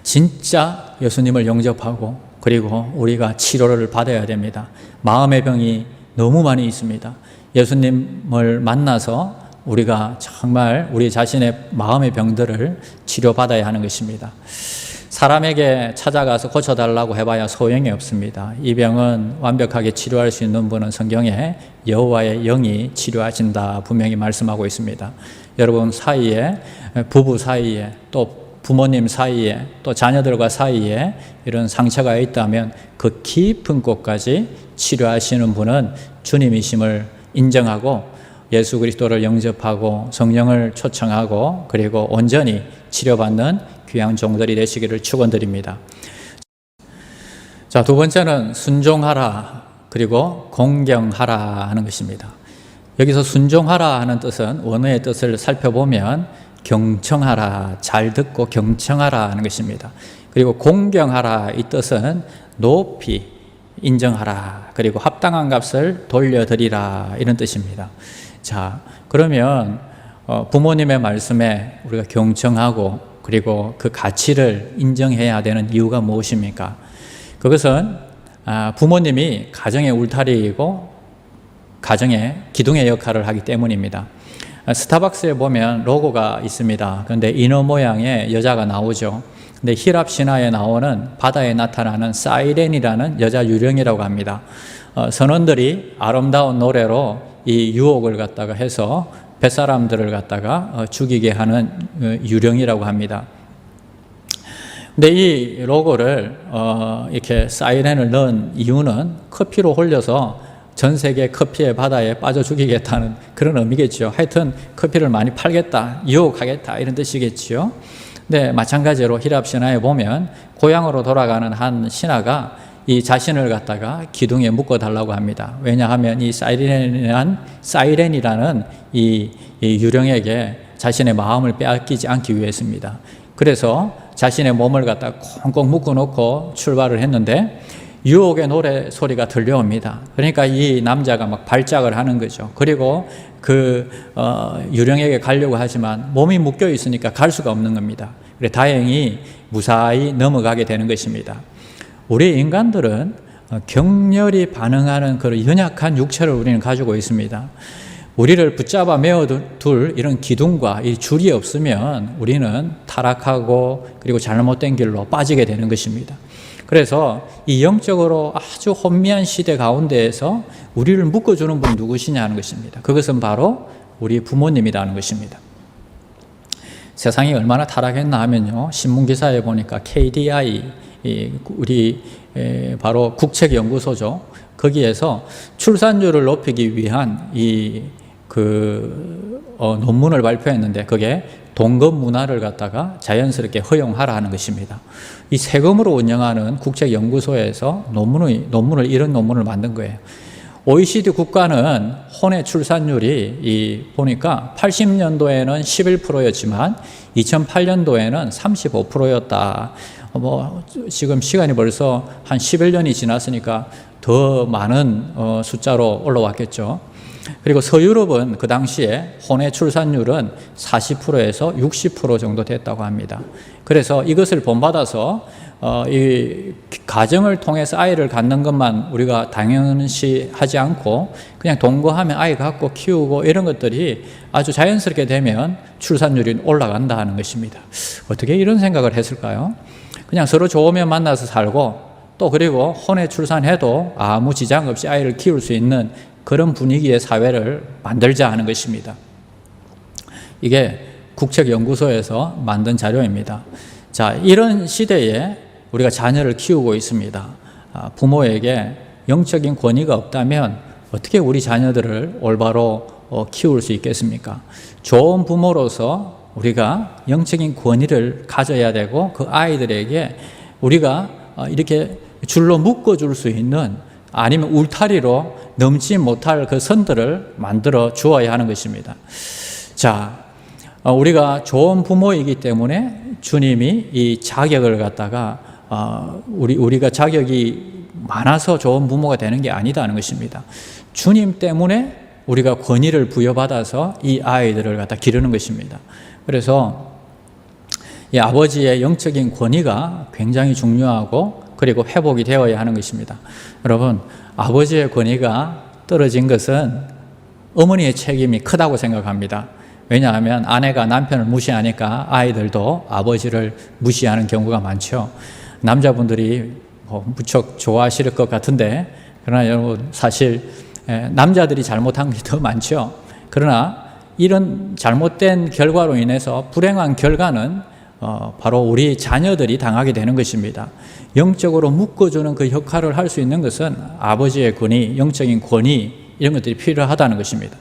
진짜 예수님을 영접하고 그리고 우리가 치료를 받아야 됩니다. 마음의 병이 너무 많이 있습니다. 예수님을 만나서 우리가 정말 우리 자신의 마음의 병들을 치료받아야 하는 것입니다. 사람에게 찾아가서 고쳐달라고 해봐야 소용이 없습니다. 이 병은 완벽하게 치료할 수 있는 분은 성경에 여호와의 영이 치료하신다 분명히 말씀하고 있습니다. 여러분 사이에, 부부 사이에, 또 부모님 사이에, 또 자녀들과 사이에 이런 상처가 있다면 그 깊은 곳까지 치료하시는 분은 주님이심을 인정하고 예수 그리스도를 영접하고 성령을 초청하고 그리고 온전히 치료받는 귀한 종들이 되시기를 축원드립니다. 자, 두 번째는 순종하라 그리고 공경하라 하는 것입니다. 여기서 순종하라 하는 뜻은 원어의 뜻을 살펴보면 경청하라, 잘 듣고 경청하라 하는 것입니다. 그리고 공경하라 이 뜻은 높이 인정하라 그리고 합당한 값을 돌려드리라 이런 뜻입니다. 자, 그러면 부모님의 말씀에 우리가 경청하고 그리고 그 가치를 인정해야 되는 이유가 무엇입니까? 그것은 부모님이 가정의 울타리이고 가정의 기둥의 역할을 하기 때문입니다. 스타벅스에 보면 로고가 있습니다. 그런데 인어 모양의 여자가 나오죠. 근데 히랍 신화에 나오는 바다에 나타나는 사이렌이라는 여자 유령이라고 합니다. 선원들이 아름다운 노래로 이 유혹을 갖다가 해서 뱃사람들을 갖다가 죽이게 하는 유령이라고 합니다. 근데 이 로고를 이렇게 사이렌을 넣은 이유는 커피로 홀려서 전 세계 커피의 바다에 빠져 죽이겠다는 그런 의미겠죠. 하여튼 커피를 많이 팔겠다, 유혹하겠다 이런 뜻이겠죠. 네, 마찬가지로 히랍 신화에 보면 고향으로 돌아가는 한 신하가 이 자신을 갖다가 기둥에 묶어달라고 합니다. 왜냐하면 이 사이렌이라는 이 유령에게 자신의 마음을 빼앗기지 않기 위해서입니다. 그래서 자신의 몸을 갖다가 꽁꽁 묶어놓고 출발을 했는데 유혹의 노래 소리가 들려옵니다. 그러니까 이 남자가 막 발작을 하는 거죠. 그리고 그 유령에게 가려고 하지만 몸이 묶여 있으니까 갈 수가 없는 겁니다. 그래 다행히 무사히 넘어가게 되는 것입니다. 우리 인간들은 격렬히 반응하는 그런 연약한 육체를 우리는 가지고 있습니다. 우리를 붙잡아 메어둘 이런 기둥과 이 줄이 없으면 우리는 타락하고 그리고 잘못된 길로 빠지게 되는 것입니다. 그래서 이 영적으로 아주 혼미한 시대 가운데에서 우리를 묶어주는 분이 누구시냐 하는 것입니다. 그것은 바로 우리 부모님이라는 것입니다. 세상이 얼마나 타락했나 하면요, 신문기사에 보니까 KDI, 우리 바로 국책연구소죠. 거기에서 출산율을 높이기 위한 논문을 발표했는데 그게 동급 문화를 갖다가 자연스럽게 허용하라 하는 것입니다. 이 세금으로 운영하는 국책연구소에서 이런 논문을 만든 거예요. OECD 국가는 혼의 출산율이 보니까 80년도에는 11%였지만 2008년도에는 35%였다. 지금 시간이 벌써 한 11년이 지났으니까 더 많은 숫자로 올라왔겠죠. 그리고 서유럽은 그 당시에 혼외 출산율은 40%에서 60% 정도 됐다고 합니다. 그래서 이것을 본받아서 이 가정을 통해서 아이를 갖는 것만 우리가 당연시 하지 않고 그냥 동거하면 아이 갖고 키우고 이런 것들이 아주 자연스럽게 되면 출산율이 올라간다 하는 것입니다. 어떻게 이런 생각을 했을까요? 그냥 서로 좋으면 만나서 살고 또 그리고 혼외 출산해도 아무 지장 없이 아이를 키울 수 있는 그런 분위기의 사회를 만들자 하는 것입니다. 이게 국책연구소에서 만든 자료입니다. 자, 이런 시대에 우리가 자녀를 키우고 있습니다. 부모에게 영적인 권위가 없다면 어떻게 우리 자녀들을 올바로 키울 수 있겠습니까? 좋은 부모로서 우리가 영적인 권위를 가져야 되고 그 아이들에게 우리가 이렇게 줄로 묶어줄 수 있는 아니면 울타리로 넘지 못할 그 선들을 만들어 주어야 하는 것입니다. 자, 우리가 좋은 부모이기 때문에 주님이 이 자격을 갖다가 우리가 자격이 많아서 좋은 부모가 되는 게 아니다는 것입니다. 주님 때문에 우리가 권위를 부여받아서 이 아이들을 갖다 기르는 것입니다. 그래서 이 아버지의 영적인 권위가 굉장히 중요하고 그리고 회복이 되어야 하는 것입니다. 여러분, 아버지의 권위가 떨어진 것은 어머니의 책임이 크다고 생각합니다. 왜냐하면 아내가 남편을 무시하니까 아이들도 아버지를 무시하는 경우가 많죠. 남자분들이 무척 좋아하실 것 같은데, 그러나 여러분 사실 남자들이 잘못한 게 더 많죠. 그러나 이런 잘못된 결과로 인해서 불행한 결과는 바로 우리 자녀들이 당하게 되는 것입니다. 영적으로 묶어주는 그 역할을 할 수 있는 것은 아버지의 권위, 영적인 권위 이런 것들이 필요하다는 것입니다.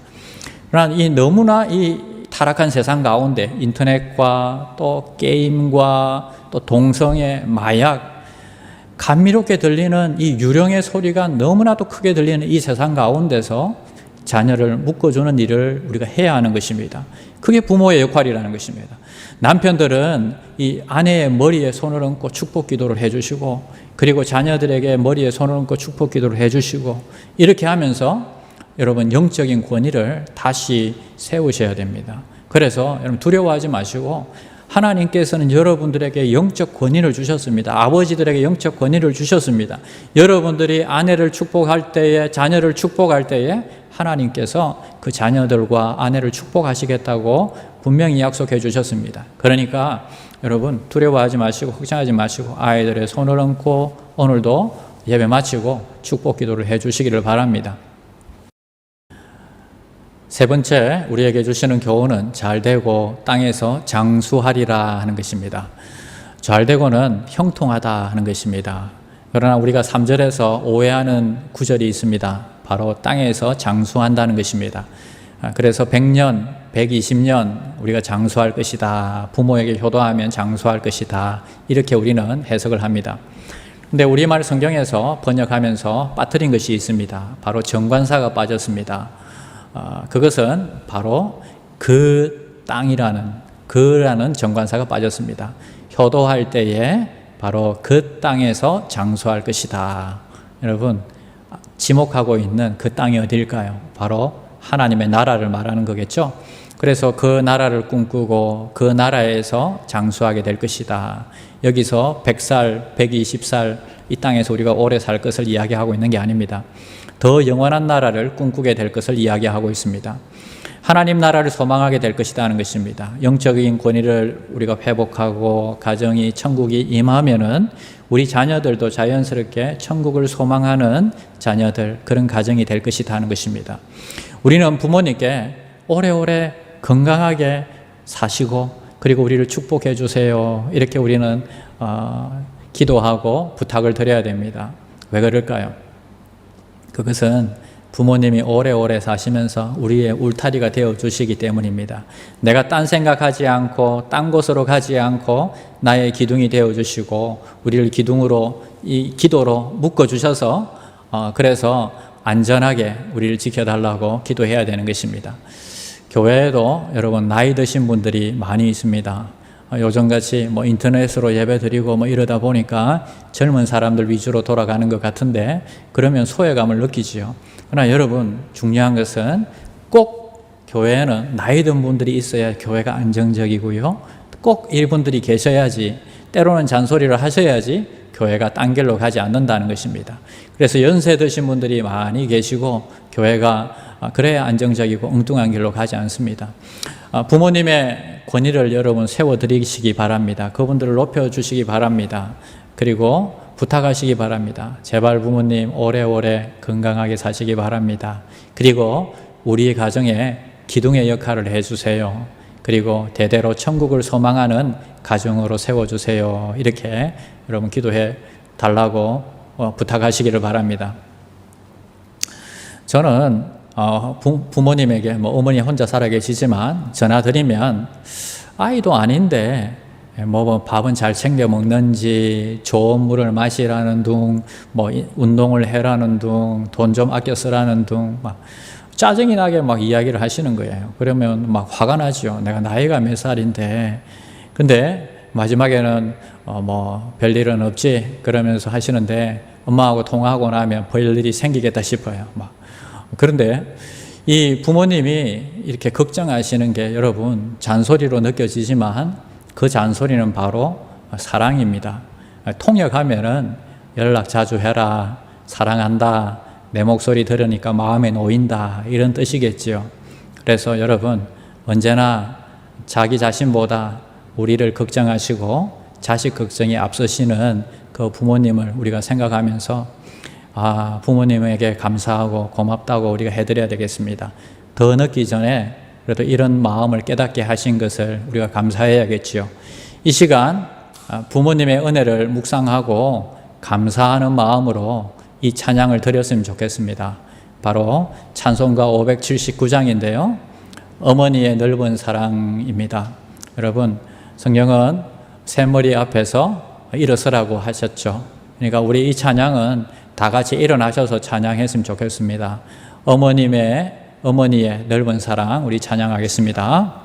그러나 이 너무나 이 타락한 세상 가운데 인터넷과 또 게임과 또 동성애, 마약, 감미롭게 들리는 이 유령의 소리가 너무나도 크게 들리는 이 세상 가운데서 자녀를 묶어주는 일을 우리가 해야 하는 것입니다. 그게 부모의 역할이라는 것입니다. 남편들은 이 아내의 머리에 손을 얹고 축복 기도를 해주시고 그리고 자녀들에게 머리에 손을 얹고 축복 기도를 해주시고 이렇게 하면서 여러분 영적인 권위를 다시 세우셔야 됩니다. 그래서 여러분 두려워하지 마시고 하나님께서는 여러분들에게 영적 권위를 주셨습니다. 아버지들에게 영적 권위를 주셨습니다. 여러분들이 아내를 축복할 때에 자녀를 축복할 때에 하나님께서 그 자녀들과 아내를 축복하시겠다고 분명히 약속해 주셨습니다. 그러니까 여러분 두려워하지 마시고 걱정하지 마시고 아이들의 손을 얹고 오늘도 예배 마치고 축복 기도를 해 주시기를 바랍니다. 세 번째 우리에게 주시는 교훈은 잘되고 땅에서 장수하리라 하는 것입니다. 잘되고는 형통하다 하는 것입니다. 그러나 우리가 3절에서 오해하는 구절이 있습니다. 바로 땅에서 장수한다는 것입니다. 그래서 100년, 120년 우리가 장수할 것이다. 부모에게 효도하면 장수할 것이다. 이렇게 우리는 해석을 합니다. 근데 우리말 성경에서 번역하면서 빠뜨린 것이 있습니다. 바로 정관사가 빠졌습니다. 그것은 바로 그 땅이라는 그라는 정관사가 빠졌습니다. 효도할 때에 바로 그 땅에서 장수할 것이다. 여러분 지목하고 있는 그 땅이 어디일까요? 바로 하나님의 나라를 말하는 거겠죠. 그래서 그 나라를 꿈꾸고 그 나라에서 장수하게 될 것이다. 여기서 100살, 120살 이 땅에서 우리가 오래 살 것을 이야기하고 있는 게 아닙니다. 더 영원한 나라를 꿈꾸게 될 것을 이야기하고 있습니다. 하나님 나라를 소망하게 될 것이다 하는 것입니다. 영적인 권위를 우리가 회복하고 가정이 천국이 임하면은 우리 자녀들도 자연스럽게 천국을 소망하는 자녀들 그런 가정이 될 것이다 하는 것입니다. 우리는 부모님께 오래오래 건강하게 사시고 그리고 우리를 축복해 주세요. 이렇게 우리는 기도하고 부탁을 드려야 됩니다. 왜 그럴까요? 그것은 부모님이 오래오래 사시면서 우리의 울타리가 되어 주시기 때문입니다. 내가 딴 생각하지 않고 딴 곳으로 가지 않고 나의 기둥이 되어 주시고 우리를 기둥으로 이 기도로 묶어 주셔서 그래서 안전하게 우리를 지켜달라고 기도해야 되는 것입니다. 교회에도 여러분 나이 드신 분들이 많이 있습니다. 요즘같이 뭐 인터넷으로 예배드리고 뭐 이러다 보니까 젊은 사람들 위주로 돌아가는 것 같은데 그러면 소외감을 느끼지요. 그러나 여러분 중요한 것은 꼭 교회에는 나이 든 분들이 있어야 교회가 안정적이고요. 꼭 이분들이 계셔야지 때로는 잔소리를 하셔야지 교회가 딴 길로 가지 않는다는 것입니다. 그래서 연세 드신 분들이 많이 계시고 교회가 그래야 안정적이고 엉뚱한 길로 가지 않습니다. 부모님의 권위를 여러분 세워드리시기 바랍니다. 그분들을 높여주시기 바랍니다. 그리고 부탁하시기 바랍니다. 제발 부모님 오래오래 건강하게 사시기 바랍니다. 그리고 우리 가정에 기둥의 역할을 해주세요. 그리고 대대로 천국을 소망하는 가정으로 세워주세요. 이렇게 여러분 기도해 달라고 부탁하시기를 바랍니다. 저는 부모님에게 뭐 어머니 혼자 살아 계시지만 전화 드리면 아이도 아닌데 뭐 밥은 잘 챙겨 먹는지 좋은 물을 마시라는 둥 뭐 운동을 해라는 둥 돈 좀 아껴 쓰라는 둥 막 짜증이 나게 막 이야기를 하시는 거예요. 그러면 막 화가 나죠. 내가 나이가 몇 살인데 근데 마지막에는 뭐 별일은 없지 그러면서 하시는데 엄마하고 통화하고 나면 별일이 생기겠다 싶어요. 막 그런데 이 부모님이 이렇게 걱정하시는 게 여러분 잔소리로 느껴지지만 그 잔소리는 바로 사랑입니다. 통역하면은 연락 자주 해라, 사랑한다, 내 목소리 들으니까 마음에 놓인다 이런 뜻이겠지요. 그래서 여러분 언제나 자기 자신보다 우리를 걱정하시고 자식 걱정이 앞서시는 그 부모님을 우리가 생각하면서 부모님에게 감사하고 고맙다고 우리가 해드려야 되겠습니다. 더 늦기 전에 그래도 이런 마음을 깨닫게 하신 것을 우리가 감사해야겠지요. 이 시간 부모님의 은혜를 묵상하고 감사하는 마음으로 이 찬양을 드렸으면 좋겠습니다. 바로 찬송가 579장인데요. 어머니의 넓은 사랑입니다. 여러분 성경은 샘머리 앞에서 일어서라고 하셨죠. 그러니까 우리 이 찬양은 다 같이 일어나셔서 찬양했으면 좋겠습니다. 어머니의 넓은 사랑 우리 찬양하겠습니다.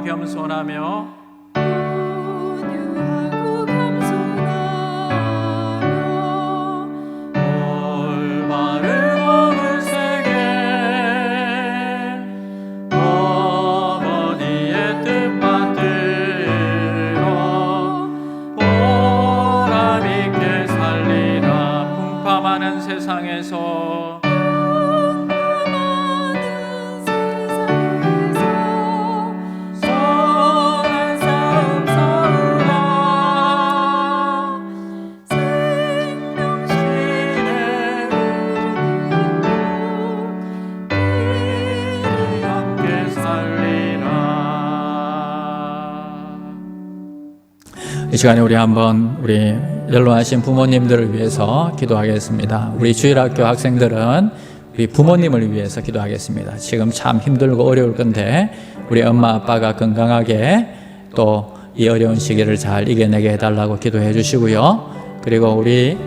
겸손하며 세상에서 선한 사람 사우라 생명신의 흐르는 함께 살리라. 이 시간에 우리 한번 우리 연로하신 부모님들을 위해서 기도하겠습니다. 우리 주일학교 학생들은 우리 부모님을 위해서 기도하겠습니다. 지금 참 힘들고 어려울 건데 우리 엄마 아빠가 건강하게 또 이 어려운 시기를 잘 이겨내게 해달라고 기도해 주시고요. 그리고 우리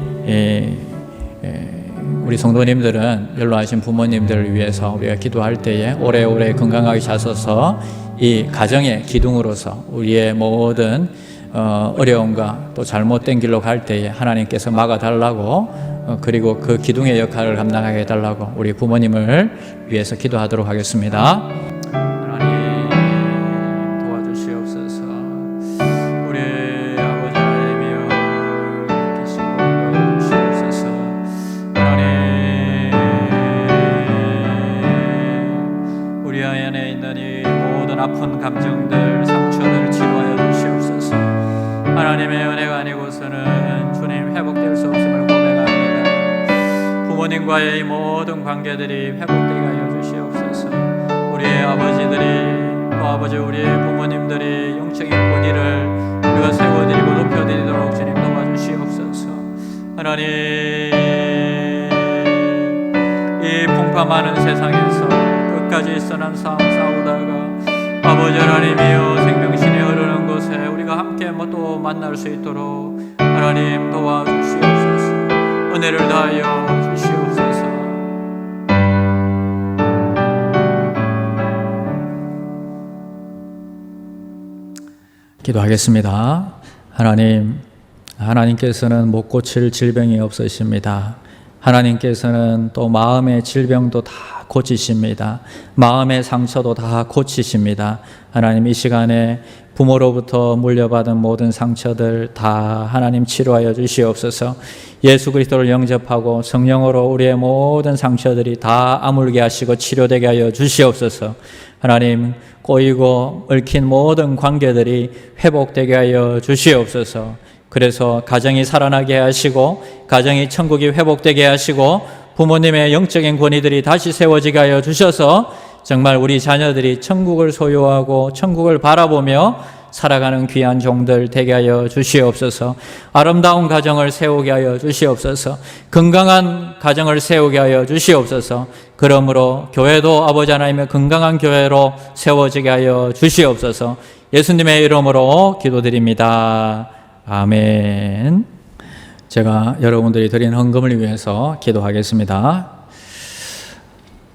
성도님들은 연로하신 부모님들을 위해서 우리가 기도할 때에 오래오래 건강하게 사셔서 이 가정의 기둥으로서 우리의 모든 어려움과 또 잘못된 길로 갈 때에 하나님께서 막아달라고 그리고 그 기둥의 역할을 감당하게 해달라고 우리 부모님을 위해서 기도하도록 하겠습니다. 하나님 도와주시옵소서. 우리 아버지 하나님이여 계시고 도와주시옵소서. 하나님 우리 안에 있는 이 모든 아픈 감정들 상처들 치료하여 주시옵소서. 하나님의 은혜가 아니고서는 주님 회복될 수 없음을 고백합니다. 부모님과의 이 모든 관계들이 회복되게 하여 주시옵소서. 우리의 아버지들이 또 아버지 우리의 부모님들이 영적인 권위를 우리가 세워드리고 높여드리도록 주님 도와주시옵소서. 하나님 이 풍파많은 세상에서 끝까지 선한 싸움 싸우다가 아버지 하나님이여 생명신이 흐르는 곳에 우리가 함께 또 만날 수 있도록 하나님 도와주시옵소서. 은혜를 다하여 주시옵소서. 기도하겠습니다. 하나님께서는 못 고칠 질병이 없으십니다. 하나님께서는 또 마음의 질병도 다 고치십니다. 마음의 상처도 다 고치십니다. 하나님 이 시간에 부모로부터 물려받은 모든 상처들 다 하나님 치료하여 주시옵소서. 예수 그리스도를 영접하고 성령으로 우리의 모든 상처들이 다 아물게 하시고 치료되게 하여 주시옵소서. 하나님 꼬이고 얽힌 모든 관계들이 회복되게 하여 주시옵소서. 그래서 가정이 살아나게 하시고 가정이 천국이 회복되게 하시고 부모님의 영적인 권위들이 다시 세워지게 하여 주셔서 정말 우리 자녀들이 천국을 소유하고 천국을 바라보며 살아가는 귀한 종들 되게 하여 주시옵소서. 아름다운 가정을 세우게 하여 주시옵소서. 건강한 가정을 세우게 하여 주시옵소서. 그러므로 교회도 아버지 하나님의 건강한 교회로 세워지게 하여 주시옵소서. 예수님의 이름으로 기도드립니다. 아멘. 제가 여러분들이 드린 헌금을 위해서 기도하겠습니다.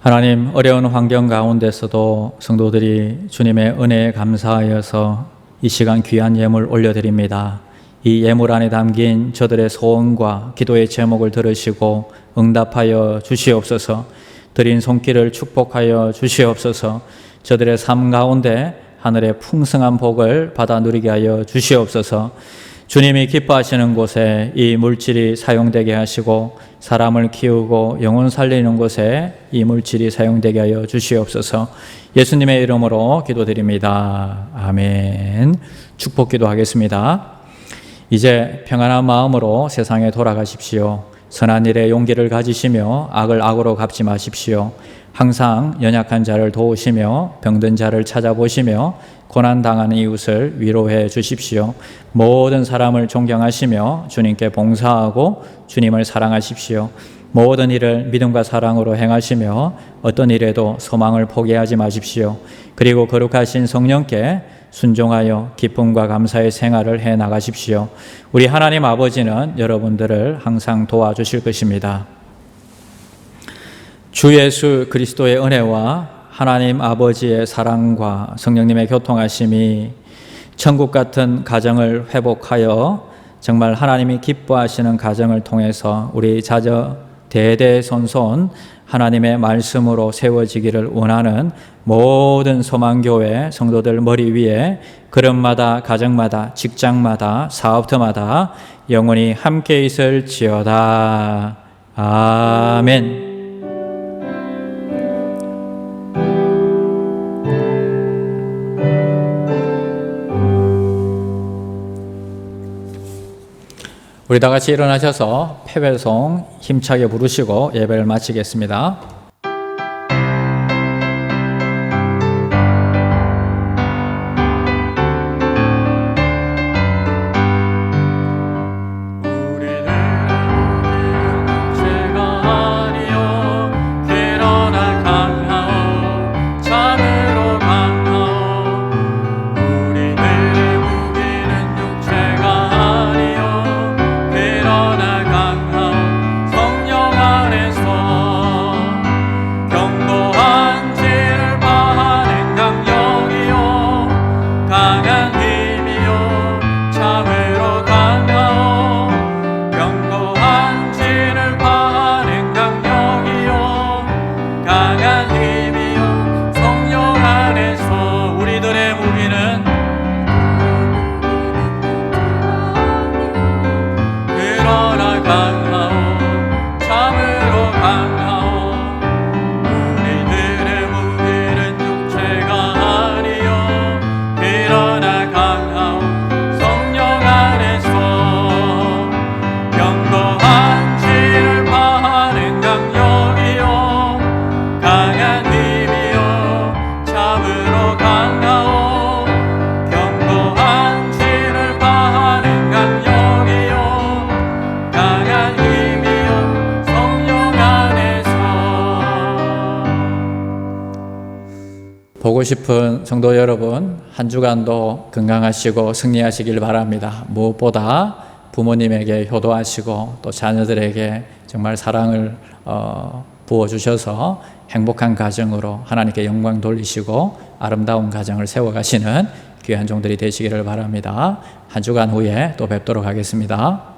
하나님 어려운 환경 가운데서도 성도들이 주님의 은혜에 감사하여서 이 시간 귀한 예물 올려드립니다. 이 예물 안에 담긴 저들의 소원과 기도의 제목을 들으시고 응답하여 주시옵소서. 드린 손길을 축복하여 주시옵소서. 저들의 삶 가운데 하늘의 풍성한 복을 받아 누리게 하여 주시옵소서. 주님이 기뻐하시는 곳에 이 물질이 사용되게 하시고 사람을 키우고 영혼 살리는 곳에 이 물질이 사용되게 하여 주시옵소서. 예수님의 이름으로 기도드립니다. 아멘. 축복 기도하겠습니다. 이제 평안한 마음으로 세상에 돌아가십시오. 선한 일에 용기를 가지시며 악을 악으로 갚지 마십시오. 항상 연약한 자를 도우시며 병든 자를 찾아보시며 고난당하는 이웃을 위로해 주십시오. 모든 사람을 존경하시며 주님께 봉사하고 주님을 사랑하십시오. 모든 일을 믿음과 사랑으로 행하시며 어떤 일에도 소망을 포기하지 마십시오. 그리고 거룩하신 성령께 순종하여 기쁨과 감사의 생활을 해 나가십시오. 우리 하나님 아버지는 여러분들을 항상 도와주실 것입니다. 주 예수 그리스도의 은혜와 하나님 아버지의 사랑과 성령님의 교통하심이 천국 같은 가정을 회복하여 정말 하나님이 기뻐하시는 가정을 통해서 우리 자녀 대대손손 하나님의 말씀으로 세워지기를 원하는 모든 소망교회 성도들 머리 위에 그릇마다 가정마다 직장마다 사업터마다 영원히 함께 있을지어다. 아멘. 우리 다 같이 일어나셔서 패배송 힘차게 부르시고 예배를 마치겠습니다. 보고 싶은 성도 여러분, 한 주간도 건강하시고 승리하시길 바랍니다. 무엇보다 부모님에게 효도하시고 또 자녀들에게 정말 사랑을 부어주셔서 행복한 가정으로 하나님께 영광 돌리시고 아름다운 가정을 세워가시는 귀한 종들이 되시기를 바랍니다. 한 주간 후에 또 뵙도록 하겠습니다.